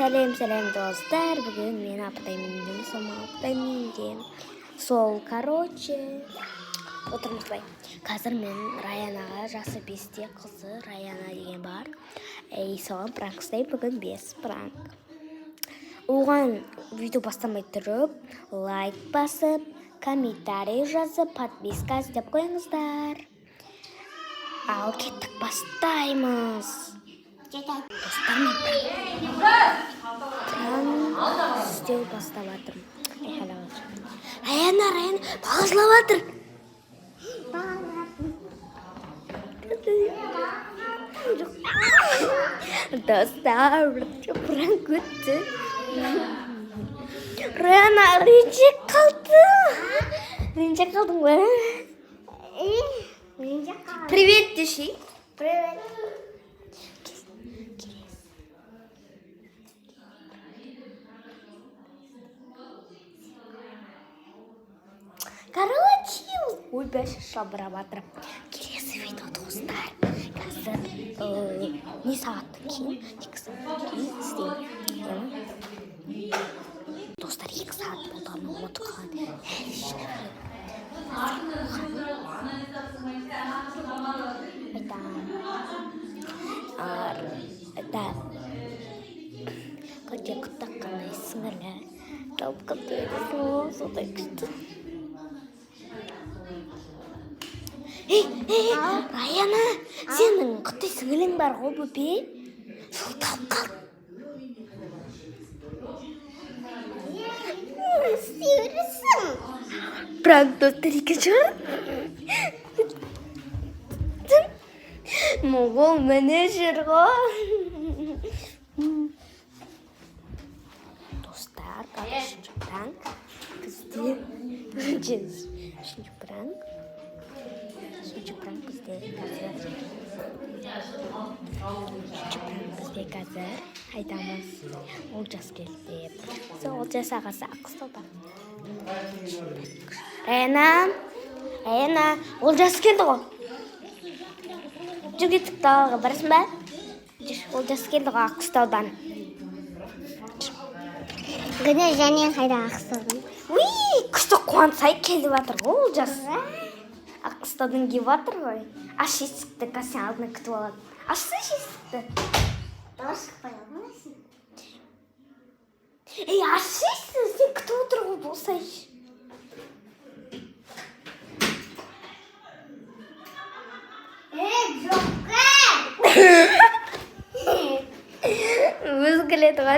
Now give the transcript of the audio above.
Сәлем достар, бүгін мен аптаймын самалтаймын. Сол, отырмыз бай. Қазір мен Раянаға жасы 5-те қызы Раяна деген бар. Соған пранк істеймін, бүгін 5 пранк. Оған видео бастамай тұрып, лайк басып, комментарий жазып, подписка істеп қойыңыздар. Ал кеттік бастаймыз. Достар, мен стил бастап жатырмын. Раяна, бағызлап жатыр. Достар, пранк өтті. Раяна, ренжіп қалдың ба? Привет деші. Привет. Короче, бәші шабырап атырып. Келесі видео достар. Қазір не сағаттың кейін, 2 сағаттың кейін істеймін. Достар, 2 сағат болданы отырған. Айтам. Көте құттақ қандай сіңірлі. Талып қыпты өтесің, содай күшті. Раяна, сенің құттай сіңілің бар ғой бөпе? Сол талып қалды. Сүйірісің. Пранк достар, 2 Моғол менеджер ғой. Достар, үшінші пранк. Бізде үшінші пранк. Үшінші пранк бізде қазір айтамыз. Олжас келді деп. Олжас ағасы Аққыстауда. Раяна, Олжас келді ғой. Жүр кеттік далаға барасың ба? Олжас келді ғой Аққыстаудан. Гүні және қайда Аққыстаудан? Күшті қуансай келіп жатыр ғой Олжас. Аққыстаудан келіп жатыр ғой. Аш есікті, сен алдына күтіп алады. Ашсайшы есікті. Дауыс шықпай алмайсың? Ашсайшы, сен күтіп отыр ғой болсайшы. Жоқ. Өзі келеді ғой.